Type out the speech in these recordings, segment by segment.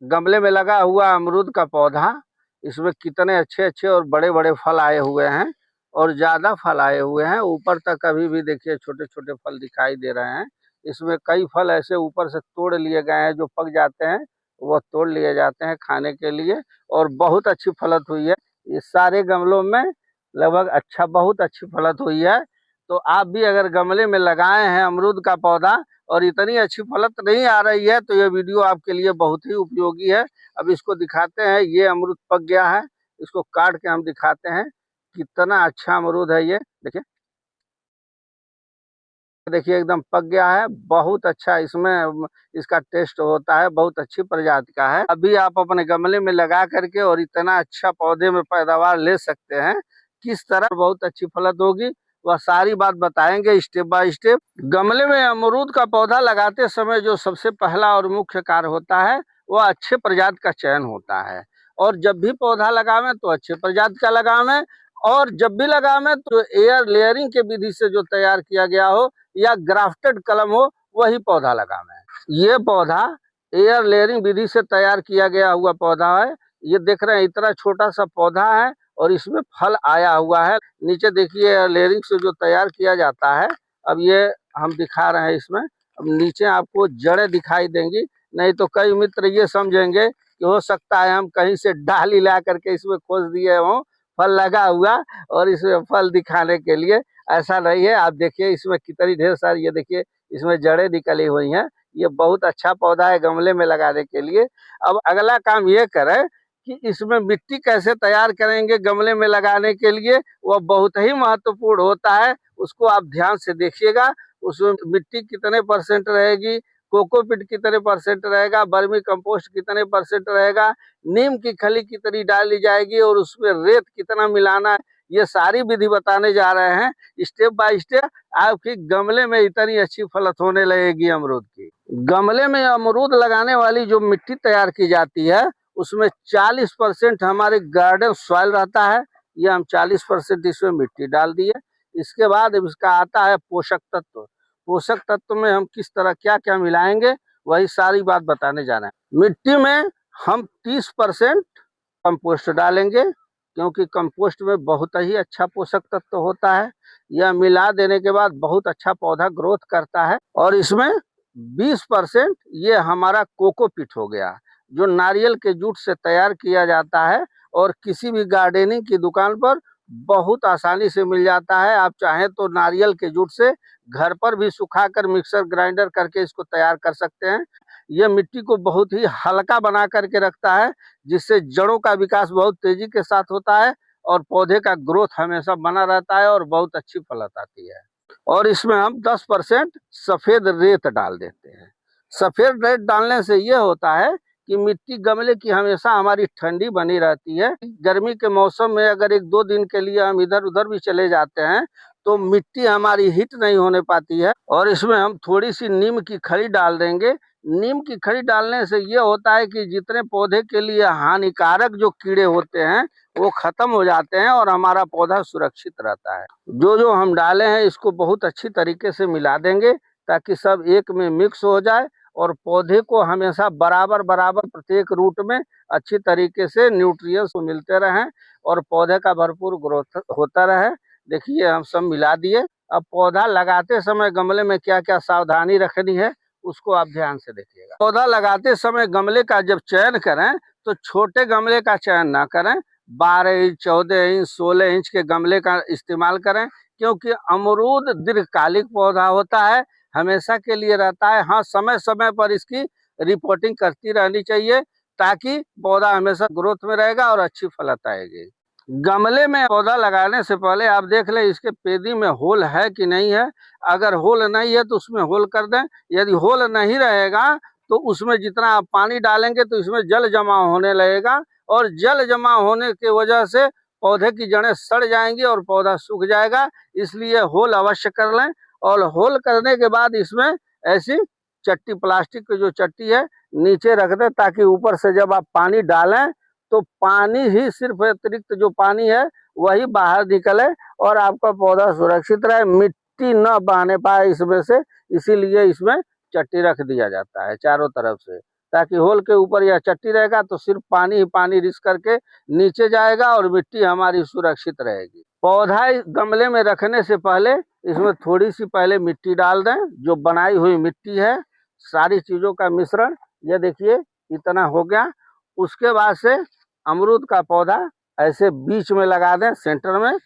गमले में लगा हुआ अमरूद का पौधा। इसमें कितने अच्छे अच्छे और बड़े बड़े फल आए हुए हैं और ज्यादा फल आए हुए हैं। ऊपर तक अभी भी देखिए छोटे छोटे फल दिखाई दे रहे हैं। इसमें कई फल ऐसे ऊपर से तोड़ लिए गए हैं, जो पक जाते हैं वो तोड़ लिए जाते हैं खाने के लिए। और बहुत अच्छी फलत हुई है इस सारे गमलों में, लगभग बहुत अच्छी फलत हुई है। तो आप भी अगर गमले में लगाए हैं अमरूद का पौधा और इतनी अच्छी फलत नहीं आ रही है, तो ये वीडियो आपके लिए बहुत ही उपयोगी है। अब इसको दिखाते हैं, ये अमरूद पक गया है, इसको काट के हम दिखाते हैं कितना अच्छा अमरूद है। ये देखिए, देखिए एकदम पक गया है, बहुत अच्छा इसमें इसका टेस्ट होता है, बहुत अच्छी प्रजाति का है। अभी आप अपने गमले में लगा करके और इतना अच्छा पौधे में पैदावार ले सकते हैं। किस तरह बहुत अच्छी फलत होगी वह सारी बात बताएंगे स्टेप बाय स्टेप। गमले में अमरूद का पौधा लगाते समय जो सबसे पहला और मुख्य कार्य होता है, वह अच्छे प्रजाति का चयन होता है। और जब भी पौधा लगावें तो अच्छे प्रजाति का लगावें, और जब भी लगावें तो एयर लेयरिंग के विधि से जो तैयार किया गया हो या ग्राफ्टेड कलम हो, वही पौधा लगावें। ये पौधा एयर लेयरिंग विधि से तैयार किया गया हुआ पौधा है। ये देख रहे हैं इतना छोटा सा पौधा है और इसमें फल आया हुआ है। नीचे देखिए एयर लेयरिंग से जो तैयार किया जाता है, अब ये हम दिखा रहे हैं इसमें। अब नीचे आपको जड़ें दिखाई देंगी, नहीं तो कई मित्र ये समझेंगे कि हो सकता है हम कहीं से डाली ला करके इसमें खोज दिए हों फल लगा हुआ और इसमें फल दिखाने के लिए। ऐसा नहीं है। आप देखिए इसमें कितनी ढेर सारी, ये देखिए इसमें जड़ें निकली हुई हैं। ये बहुत अच्छा पौधा है गमले में लगाने के लिए। अब अगला काम ये करें कि इसमें मिट्टी कैसे तैयार करेंगे गमले में लगाने के लिए, वह बहुत ही महत्वपूर्ण होता है। उसको आप ध्यान से देखिएगा। उसमें मिट्टी कितने % रहेगी, कोकोपीट कितने % रहेगा, वर्मी कंपोस्ट कितने % रहेगा, नीम की खली कितनी डाली जाएगी और उसमें रेत कितना मिलाना है, ये सारी विधि बताने जा रहे हैं स्टेप बाय स्टेप। आपकी गमले में इतनी अच्छी फलत होने लगेगी अमरूद की। गमले में अमरूद लगाने वाली जो मिट्टी तैयार की जाती है, उसमें 40% हमारे गार्डन सॉइल रहता है। ये हम 40% इसमें मिट्टी डाल दिए। इसके बाद इसका आता है पोषक तत्व। पोषक तत्व में हम किस तरह क्या क्या मिलाएंगे, वही सारी बात बताने जा रहे हैं। मिट्टी में हम 30% कंपोस्ट डालेंगे, क्योंकि कंपोस्ट में बहुत ही अच्छा पोषक तत्व होता है। यह मिला देने के बाद बहुत अच्छा पौधा ग्रोथ करता है। और इसमें 20% ये हमारा कोकोपीट हो गया, जो नारियल के जूट से तैयार किया जाता है और किसी भी गार्डनिंग की दुकान पर बहुत आसानी से मिल जाता है। आप चाहें तो नारियल के जूट से घर पर भी सुखाकर मिक्सर ग्राइंडर करके इसको तैयार कर सकते हैं। यह मिट्टी को बहुत ही हल्का बना करके रखता है, जिससे जड़ों का विकास बहुत तेजी के साथ होता है और पौधे का ग्रोथ हमेशा बना रहता है और बहुत अच्छी फलत आती है। और इसमें हम 10% सफेद रेत डाल देते हैं। सफेद रेत डालने से यह होता है कि मिट्टी गमले की हमेशा हमारी ठंडी बनी रहती है। गर्मी के मौसम में अगर 1-2 दिन के लिए हम इधर उधर भी चले जाते हैं तो मिट्टी हमारी हीट नहीं होने पाती है। और इसमें हम थोड़ी सी नीम की खली डाल देंगे। नीम की खली डालने से ये होता है कि जितने पौधे के लिए हानिकारक जो कीड़े होते हैं वो खत्म हो जाते हैं और हमारा पौधा सुरक्षित रहता है। जो जो हम डाले हैं इसको बहुत अच्छी तरीके से मिला देंगे, ताकि सब एक में मिक्स हो जाए और पौधे को हमेशा बराबर बराबर प्रत्येक रूट में अच्छी तरीके से न्यूट्रिएंट्स मिलते रहें और पौधे का भरपूर ग्रोथ होता रहे। देखिए हम सब मिला दिए। अब पौधा लगाते समय गमले में क्या क्या सावधानी रखनी है, उसको आप ध्यान से देखिएगा। पौधा लगाते समय गमले का जब चयन करें तो छोटे गमले का चयन ना करें। 12 इंच, 14 इंच, 16 इंच के गमले का इस्तेमाल करें, क्योंकि अमरूद दीर्घकालिक पौधा होता है, हमेशा के लिए रहता है। हाँ, समय समय पर इसकी रिपोर्टिंग करती रहनी चाहिए, ताकि पौधा हमेशा ग्रोथ में रहेगा और अच्छी फलत आएगी। गमले में पौधा लगाने से पहले आप देख लें इसके पेदी में होल है कि नहीं है। अगर होल नहीं है तो उसमें होल कर दें। यदि होल नहीं रहेगा तो उसमें जितना आप पानी डालेंगे तो इसमें जल जमा होने लगेगा और जल जमा होने की वजह से पौधे की जड़ें सड़ जाएंगी और पौधा सूख जाएगा। इसलिए होल अवश्य कर लें। और होल करने के बाद इसमें ऐसी चट्टी, प्लास्टिक की जो चट्टी है, नीचे रख दें, ताकि ऊपर से जब आप पानी डालें तो पानी ही, सिर्फ अतिरिक्त जो पानी है वही बाहर निकले और आपका पौधा सुरक्षित रहे, मिट्टी न बहने पाए इसमें से। इसीलिए इसमें चट्टी रख दिया जाता है चारों तरफ से। ताकि होल के ऊपर यह चट्टी रहेगा तो सिर्फ पानी ही पानी रिस करके नीचे जाएगा और मिट्टी हमारी सुरक्षित रहेगी। पौधा गमले में रखने से पहले इसमें थोड़ी सी पहले मिट्टी डाल दें, जो बनाई हुई मिट्टी है, सारी चीजों का मिश्रण। ये देखिए इतना हो गया। उसके बाद से अमरूद का पौधा ऐसे बीच में लगा दें, सेंटर में,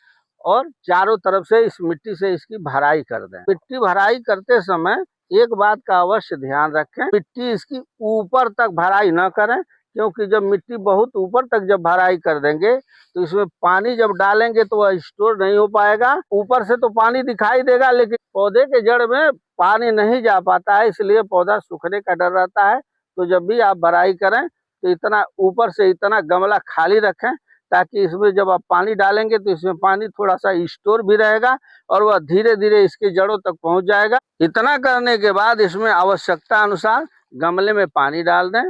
और चारों तरफ से इस मिट्टी से इसकी भराई कर दें। मिट्टी भराई करते समय एक बात का अवश्य ध्यान रखें, मिट्टी इसकी ऊपर तक भराई न करें, क्योंकि जब मिट्टी बहुत ऊपर तक जब भराई कर देंगे तो इसमें पानी जब डालेंगे तो वह स्टोर नहीं हो पाएगा। ऊपर से तो पानी दिखाई देगा लेकिन पौधे के जड़ में पानी नहीं जा पाता है, इसलिए पौधा सूखने का डर रहता है। तो जब भी आप भराई करें तो इतना ऊपर से इतना गमला खाली रखें, ताकि इसमें जब आप पानी डालेंगे तो इसमें पानी थोड़ा सा स्टोर भी रहेगा और वह धीरे धीरे इसकी जड़ों तक पहुंच जाएगा। इतना करने के बाद इसमें आवश्यकता अनुसार गमले में पानी डाल दें।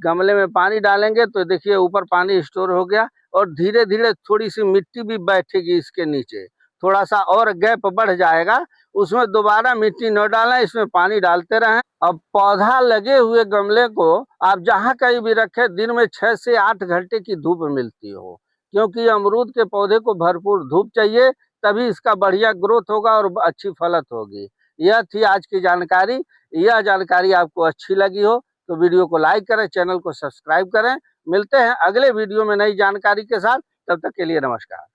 गमले में पानी डालेंगे तो देखिए ऊपर पानी स्टोर हो गया और धीरे धीरे थोड़ी सी मिट्टी भी बैठेगी इसके नीचे, थोड़ा सा और गैप बढ़ जाएगा। उसमें दोबारा मिट्टी न डालें, इसमें पानी डालते रहें। अब पौधा लगे हुए गमले को आप जहाँ कहीं भी रखें, दिन में 6 से 8 घंटे की धूप मिलती हो, क्योंकि अमरूद के पौधे को भरपूर धूप चाहिए, तभी इसका बढ़िया ग्रोथ होगा और अच्छी फलत होगी। यह थी आज की जानकारी। यह जानकारी आपको अच्छी लगी हो तो वीडियो को लाइक करें, चैनल को सब्सक्राइब करें। मिलते हैं अगले वीडियो में नई जानकारी के साथ, तब तक के लिए नमस्कार।